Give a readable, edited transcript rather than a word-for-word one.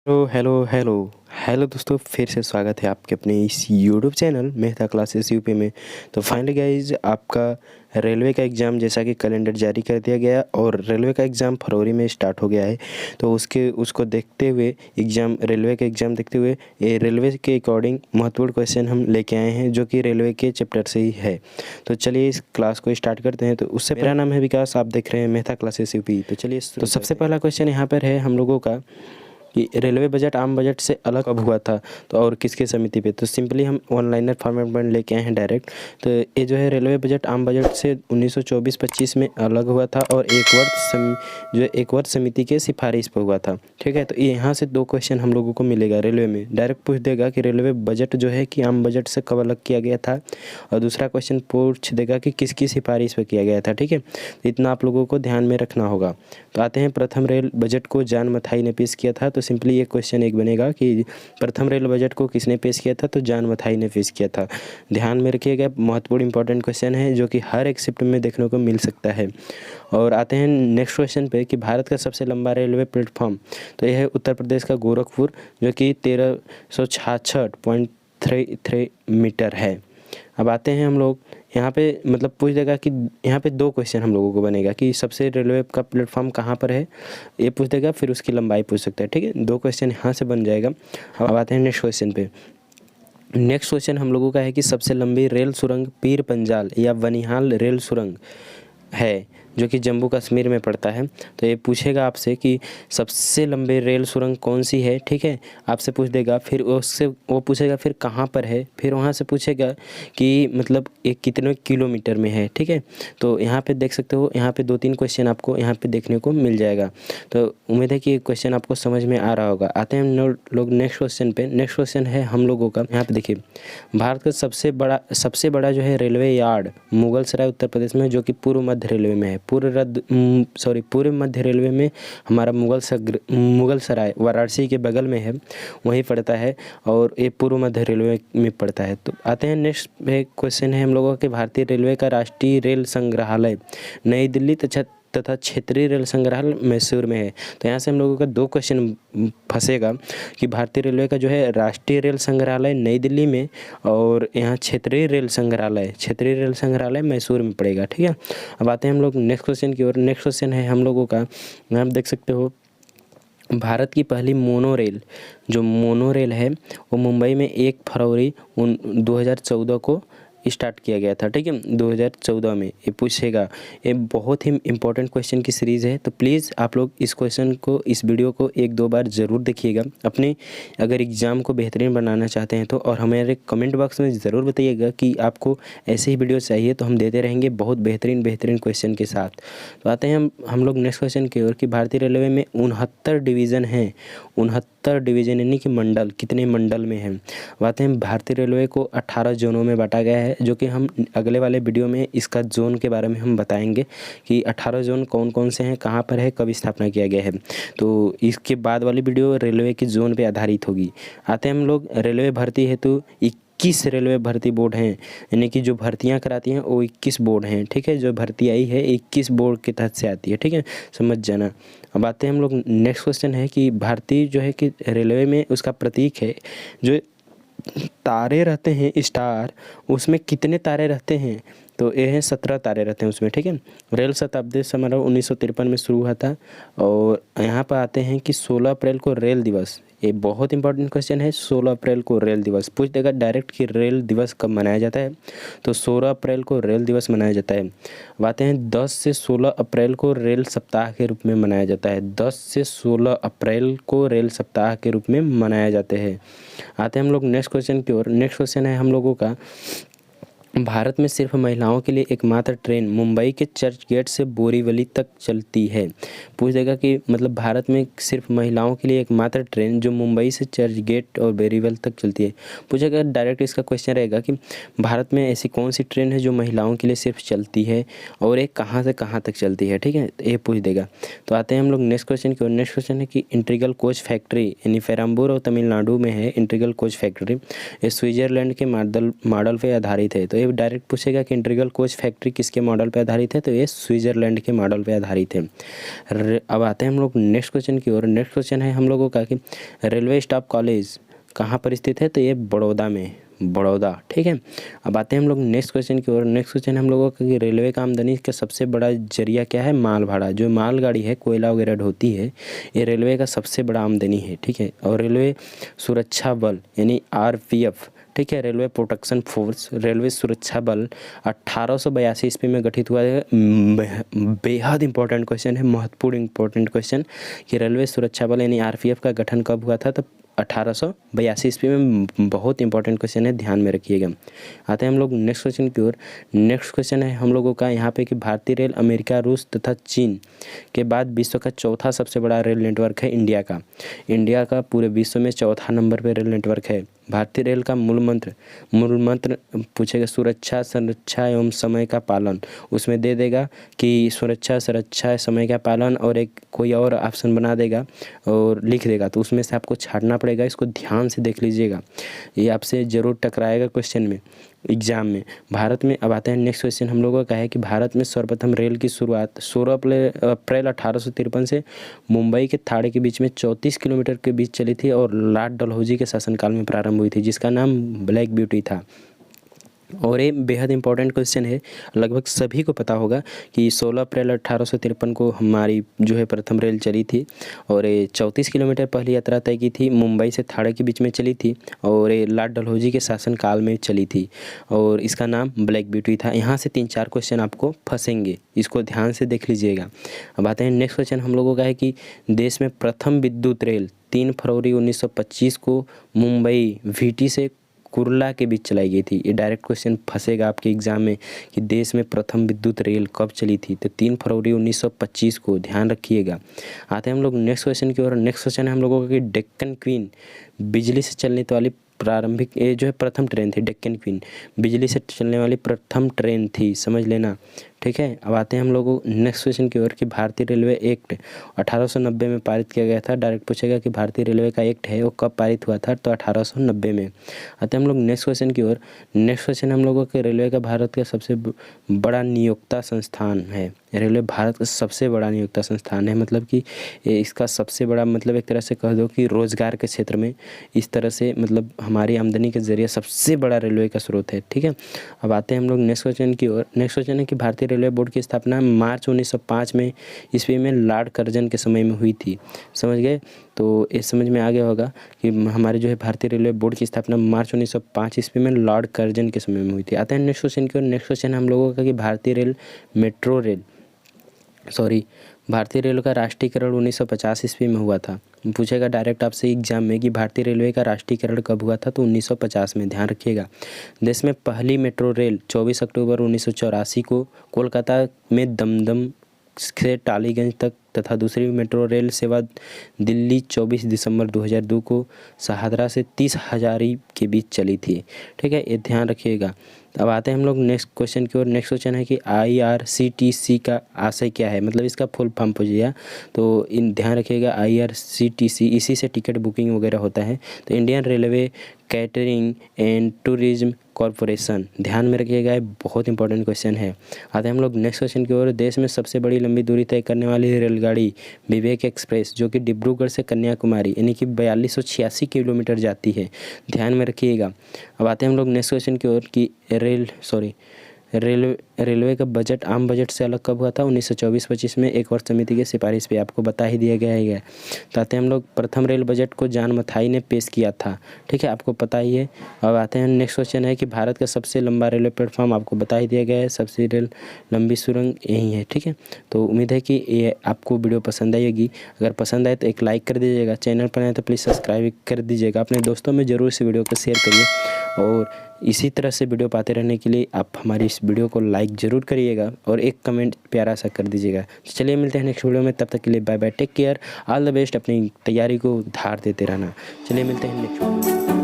Hello hello hello hello दोस्तों, फिर से स्वागत है आपके अपने इस YouTube channel Mehta classes UP में। तो फाइनली गाइज, आपका रेलवे का एग्ज़ाम जैसा कि कैलेंडर जारी कर दिया गया और रेलवे का एग्ज़ाम फरवरी में स्टार्ट हो गया है। तो उसको देखते हुए रेलवे का एग्ज़ाम देखते हुए ये रेलवे के अकॉर्डिंग महत्वपूर्ण क्वेश्चन हम लेके आए हैं, जो कि रेलवे के चैप्टर से ही है। तो चलिए इस क्लास को स्टार्ट करते हैं। तो उससे मेरा नाम है विकास, आप देख रहे हैं मेहता क्लासेस यूपी। तो चलिए, तो सबसे पहला क्वेश्चन यहाँ पर है हम लोगों का कि रेलवे बजट आम बजट से अलग कब हुआ था, तो और किसके समिति पे। तो सिंपली हम ऑनलाइनर फॉर्मेट में लेके आए हैं डायरेक्ट। तो ये जो है रेलवे बजट आम बजट से 1924-25 में अलग हुआ था और एक वर्ष समिति के सिफारिश पर हुआ था। ठीक है, तो यहाँ से दो क्वेश्चन हम लोगों को मिलेगा। रेलवे में डायरेक्ट पूछ देगा कि रेलवे बजट जो है कि आम बजट से कब अलग किया गया था, और दूसरा क्वेश्चन पूछ देगा कि किसकी सिफारिश पर किया गया था। ठीक है, तो इतना आप लोगों को ध्यान में रखना होगा। तो आते हैं, प्रथम रेल बजट को जॉन मथाई ने पेश किया था। तो सिंपली ये क्वेश्चन एक बनेगा कि प्रथम रेल बजट को किसने पेश किया था, तो जॉन मथाई ने पेश किया था। ध्यान में रखिएगा, महत्वपूर्ण इंपॉर्टेंट क्वेश्चन है जो कि हर एक शिफ्ट में देखने को मिल सकता है। और आते हैं नेक्स्ट क्वेश्चन पे कि भारत का सबसे लंबा रेलवे प्लेटफॉर्म। तो यह है उत्तर प्रदेश का गोरखपुर, जो कि 1366.33 मीटर है। अब आते हैं हम लोग यहाँ पे, मतलब पूछ देगा कि यहाँ पे दो क्वेश्चन हम लोगों को बनेगा कि सबसे रेलवे का प्लेटफॉर्म कहाँ पर है, ये पूछ देगा, फिर उसकी लंबाई पूछ सकता है। ठीक है, दो क्वेश्चन यहाँ से बन जाएगा। अब आते हैं नेक्स्ट क्वेश्चन पे। नेक्स्ट क्वेश्चन हम लोगों का है कि सबसे लंबी रेल सुरंग पीर पंजाल या बनिहाल रेल सुरंग है, जो कि जम्मू कश्मीर में पड़ता है। तो ये पूछेगा आपसे कि सबसे लंबे रेल सुरंग कौन सी है। ठीक है, आपसे पूछ देगा, फिर उससे वो पूछेगा फिर कहाँ पर है, फिर वहाँ से पूछेगा कि मतलब ये कितने किलोमीटर में है। ठीक है, तो यहाँ पे देख सकते हो, यहाँ पे दो तीन क्वेश्चन आपको यहाँ पे देखने को मिल जाएगा। तो उम्मीद है कि ये क्वेश्चन आपको समझ में आ रहा होगा। आते हैं हम लोग नेक्स्ट क्वेश्चन पे। नेक्स्ट क्वेश्चन है हम लोगों का, यहाँ पे देखिए, भारत का सबसे बड़ा जो है रेलवे यार्ड मुगल सराय उत्तर प्रदेश में, जो कि पूर्व मध्य रेलवे में है। पूर्व मध्य रेलवे में हमारा मुगल सराय वाराणसी के बगल में है, वहीं पड़ता है, और ये पूर्व मध्य रेलवे में पड़ता है। तो आते हैं नेक्स्ट क्वेश्चन है हम लोगों के, भारतीय रेलवे का राष्ट्रीय रेल संग्रहालय नई दिल्ली तथा क्षेत्रीय रेल संग्रहालय मैसूर में है। तो यहाँ से हम लोगों का दो क्वेश्चन फंसेगा कि भारतीय रेलवे का जो है राष्ट्रीय रेल संग्रहालय नई दिल्ली में, और यहाँ क्षेत्रीय रेल संग्रहालय मैसूर में पड़ेगा। ठीक है, अब आते हैं हम लोग नेक्स्ट क्वेश्चन की ओर। नेक्स्ट क्वेश्चन है हम लोगों का, आप देख सकते हो, भारत की पहली मोनोरेल है वो मुंबई में 1 फरवरी 2014 को स्टार्ट किया गया था। ठीक है, 2014 में ये पूछेगा। ये बहुत ही इंपॉर्टेंट क्वेश्चन की सीरीज़ है, तो प्लीज़ आप लोग इस वीडियो को एक दो बार ज़रूर देखिएगा अपने, अगर एग्ज़ाम को बेहतरीन बनाना चाहते हैं तो। और हमारे कमेंट बॉक्स में ज़रूर बताइएगा कि आपको ऐसे ही वीडियो चाहिए, तो हम देते रहेंगे बहुत बेहतरीन क्वेश्चन के साथ। तो आते हैं हम लोग नेक्स्ट क्वेश्चन की ओर कि भारतीय रेलवे में 69 डिवीज़न हैं। 69 डिवीज़न यानी कि मंडल, कितने मंडल में हैं। आते हैं, भारतीय रेलवे को 18 जोनों में बांटा गया है, जो कि हम अगले वाले वीडियो में इसका जोन के बारे में हम बताएंगे कि 18 जोन कौन कौन से हैं, कहाँ पर है, कब स्थापना किया गया है। तो इसके बाद वाली वीडियो रेलवे की जोन पे आधारित होगी। आते हैं हम लोग रेलवे भर्ती हेतु 21 रेलवे भर्ती बोर्ड हैं, यानी कि जो भर्तियां कराती हैं वो 21 बोर्ड हैं। ठीक है, जो भर्ती आई है 21 बोर्ड के तहत से आती है। ठीक है, समझ जाना। अब आते हैं हम लोग नेक्स्ट क्वेश्चन है कि भारतीय जो है कि रेलवे में उसका प्रतीक है, जो तारे रहते हैं स्टार, उसमें कितने तारे रहते हैं, तो ये हैं 17 तारे रहते हैं उसमें। ठीक है, रेल शताब्दी समारोह 1953 में शुरू हुआ था। और यहाँ पर आते हैं कि 16 अप्रैल को रेल दिवस, ये बहुत इंपॉर्टेंट क्वेश्चन है। 16 अप्रैल को रेल दिवस पूछ देगा डायरेक्ट कि रेल दिवस कब मनाया जाता है, तो 16 अप्रैल को रेल दिवस मनाया जाता है। अब आते हैं 10 से 16 अप्रैल को रेल सप्ताह के रूप में मनाया जाता है। 10 से 16 अप्रैल को रेल सप्ताह के रूप में मनाए जाते हैं। आते हैं हम लोग नेक्स्ट क्वेश्चन की ओर। नेक्स्ट क्वेश्चन है हम लोगों का, भारत में सिर्फ महिलाओं के लिए एकमात्र ट्रेन मुंबई के चर्च गेट से बोरीवली तक चलती है। पूछ देगा कि मतलब भारत में सिर्फ महिलाओं के लिए एकमात्र ट्रेन जो मुंबई से चर्च गेट और बोरीवली तक चलती है। पूछेगा डायरेक्ट, इसका क्वेश्चन रहेगा कि भारत में ऐसी कौन सी ट्रेन है जो महिलाओं के लिए सिर्फ चलती है, और एक कहाँ से कहाँ तक चलती है। ठीक है, ये पूछ देगा। तो आते हैं हम लोग नेक्स्ट क्वेश्चन की ओर। नेक्स्ट क्वेश्चन है कि इंटीग्रल कोच फैक्ट्री यानी पेरम्बूर और तमिलनाडु में है इंटीग्रल कोच फैक्ट्री, ये स्विट्जरलैंड के मॉडल पर आधारित है। तो ये डायरेक्ट पूछेगा कि इंटीग्रल कोच फैक्ट्री किसके मॉडल पे आधारित है, तो ये स्विट्ज़रलैंड के मॉडल पे आधारित है। अब आते हैं हम लोग नेक्स्ट क्वेश्चन की ओर। नेक्स्ट क्वेश्चन है हम लोगों का कि रेलवे स्टाफ कॉलेज कहाँ पर स्थित है, तो ये बड़ौदा में, बड़ौदा, ठीक है। अब आते हैं हम लोग नेक्स्ट क्वेश्चन की ओर। नेक्स्ट क्वेश्चन हम लोगों का कि रेलवे का आमदनी का सबसे बड़ा जरिया क्या है, माल भाड़ा। जो मालगाड़ी है, कोयला वगैरह ढोती है, ये रेलवे का सबसे बड़ा आमदनी है, ठीक है। और रेलवे सुरक्षा बल यानी RPF, ठीक है, रेलवे प्रोटेक्शन फोर्स, रेलवे सुरक्षा बल 1882 ईस्वी में गठित हुआ है। बेहद इंपॉर्टेंट क्वेश्चन है, महत्वपूर्ण इंपॉर्टेंट क्वेश्चन कि रेलवे सुरक्षा बल यानी RPF का गठन कब हुआ था, तो 1882 ईस्वी में। बहुत इंपॉर्टेंट क्वेश्चन है, ध्यान में रखिएगा। आते हैं हम लोग नेक्स्ट क्वेश्चन की ओर। नेक्स्ट क्वेश्चन है हम लोगों का यहाँ पे कि भारतीय रेल अमेरिका, रूस तथा चीन के बाद विश्व का चौथा सबसे बड़ा रेल नेटवर्क है इंडिया का। इंडिया का पूरे विश्व में चौथा नंबर पे रेल नेटवर्क है। भारतीय रेल का मूल मंत्र पूछेगा सुरक्षा, संरक्षा एवं समय का पालन। उसमें दे देगा कि सुरक्षा, संरक्षा, समय का पालन और एक कोई और ऑप्शन बना देगा और लिख देगा, तो उसमें से आपको छांटना पड़ेगा। इसको ध्यान से देख लीजिएगा, ये आपसे ज़रूर टकराएगा क्वेश्चन में, एग्जाम में। भारत में, अब आते हैं नेक्स्ट क्वेश्चन हम लोगों का है कि भारत में सर्वप्रथम रेल की शुरुआत 16 अप्रैल 1853 से मुंबई के थाड़े के बीच में 34 किलोमीटर के बीच चली थी और लॉर्ड डलहौजी के शासनकाल में प्रारंभ हुई थी, जिसका नाम ब्लैक ब्यूटी था। और ये बेहद इंपॉर्टेंट क्वेश्चन है, लगभग सभी को पता होगा कि 16 अप्रैल 1853 को हमारी जो है प्रथम रेल चली थी और ये 34 किलोमीटर पहली यात्रा तय की थी, मुंबई से थाड़े के बीच में चली थी और ये लॉर्ड डलहौजी के शासन काल में चली थी और इसका नाम ब्लैक ब्यूटी था। यहाँ से 3-4 क्वेश्चन आपको फंसेंगे, इसको ध्यान से देख लीजिएगा। अब आते हैं नेक्स्ट क्वेश्चन हम लोगों का है कि देश में प्रथम विद्युत रेल 3 फरवरी 1925 को मुंबई VT से कुर्ला के बीच चलाई गई थी। ये डायरेक्ट क्वेश्चन फंसेगा आपके एग्जाम में कि देश में प्रथम विद्युत रेल कब चली थी, तो 3 फरवरी 1925 को, ध्यान रखिएगा। आते हैं हम लोग नेक्स्ट क्वेश्चन की ओर। नेक्स्ट क्वेश्चन है हम लोगों का कि डेक्कन क्वीन बिजली से चलने वाली प्रारंभिक, ये जो है प्रथम ट्रेन थी। डेक्कन क्वीन बिजली से चलने वाली प्रथम ट्रेन थी, समझ लेना, ठीक है। अब आते हैं हम लोगों नेक्स्ट क्वेश्चन की ओर कि भारतीय रेलवे एक्ट 1890 में पारित किया गया था। डायरेक्ट पूछेगा कि भारतीय रेलवे का एक्ट है वो कब पारित हुआ था, तो 1890 में। आते हैं हम लोग नेक्स्ट क्वेश्चन की ओर। नेक्स्ट क्वेश्चन हम लोगों के रेलवे का भारत का सबसे बड़ा नियोक्ता संस्थान है। रेलवे भारत का सबसे बड़ा नियोक्ता संस्थान है, मतलब कि इसका सबसे बड़ा, मतलब एक तरह से कह दो कि रोजगार के क्षेत्र में इस तरह से, मतलब हमारी आमदनी के जरिए सबसे बड़ा रेलवे का स्रोत है, ठीक है। अब आते हैं हम लोग नेक्स्ट क्वेश्चन की ओर। नेक्स्ट क्वेश्चन है कि भारतीय रेलवे बोर्ड की स्थापना मार्च 1905 में ईस्वी में लॉर्ड कर्जन के समय में हुई थी, समझ गए। तो ये समझ में आ गया होगा कि हमारे जो है भारतीय रेलवे बोर्ड की स्थापना मार्च 1905 ईस्वी में लॉर्ड कर्जन के समय में हुई थी। आते हैं नेक्स्ट क्वेश्चन की ओर। नेक्स्ट क्वेश्चन हम लोगों का कि भारतीय रेल का राष्ट्रीयकरण 1950 ईस्वी में हुआ था। पूछेगा डायरेक्ट आपसे एग्जाम में कि भारतीय रेलवे का राष्ट्रीयकरण कब हुआ था, तो 1950 में, ध्यान रखिएगा। देश में पहली मेट्रो रेल 24 अक्टूबर 1984 को कोलकाता में दमदम से टालीगंज तक तथा दूसरी मेट्रो रेल सेवा दिल्ली 24 दिसंबर 2002 को शाहदरा से 30 हजारी के बीच चली थी, ठीक है, ये ध्यान रखिएगा। अब आते हैं हम लोग नेक्स्ट क्वेश्चन की ओर। नेक्स्ट क्वेश्चन है कि IRCTC का आशय क्या है, मतलब इसका फुल फॉर्म पूछिएगा, तो इन ध्यान रखिएगा। IRCTC, इसी से टिकट बुकिंग वगैरह होता है, तो Indian railway catering and tourism corporation, ध्यान में रखिएगा, बहुत इंपॉर्टेंट क्वेश्चन है। आते हैं हम लोग नेक्स्ट क्वेश्चन की ओर। देश में सबसे बड़ी लंबी दूरी तय करने वाली रेलगाड़ी विवेक एक्सप्रेस, जो कि डिब्रूगढ़ से कन्याकुमारी यानी कि 4286 किलोमीटर जाती है, ध्यान में रखिएगा। अब आते हैं हम लोग नेक्स्ट क्वेश्चन की ओर कि रेलवे का बजट आम बजट से अलग कब हुआ था, 1924-25 में एक वर्ष समिति की सिफारिश पे, आपको बता ही दिया गया है। तो आते हैं हम लोग प्रथम रेल बजट को जॉन मथाई ने पेश किया था, ठीक है, आपको पता ही है। अब आते हैं नेक्स्ट क्वेश्चन है कि भारत का सबसे लंबा रेलवे प्लेटफॉर्म, आपको बता ही दिया गया है, सबसे लंबी सुरंग यही है, ठीक है। तो उम्मीद है कि ये आपको वीडियो पसंद आई होगी। अगर पसंद आए तो एक लाइक कर दीजिएगा, चैनल पर आए तो प्लीज़ सब्सक्राइब कर दीजिएगा, अपने दोस्तों में ज़रूर इस वीडियो को शेयर करिए और इसी तरह से वीडियो पाते रहने के लिए आप हमारी इस वीडियो को लाइक ज़रूर करिएगा और एक कमेंट प्यारा सा कर दीजिएगा। चलिए मिलते हैं नेक्स्ट वीडियो में, तब तक के लिए bye bye, take care, all the best. अपनी तैयारी को धार देते रहना। चलिए मिलते हैं नेक्स्ट वीडियो में।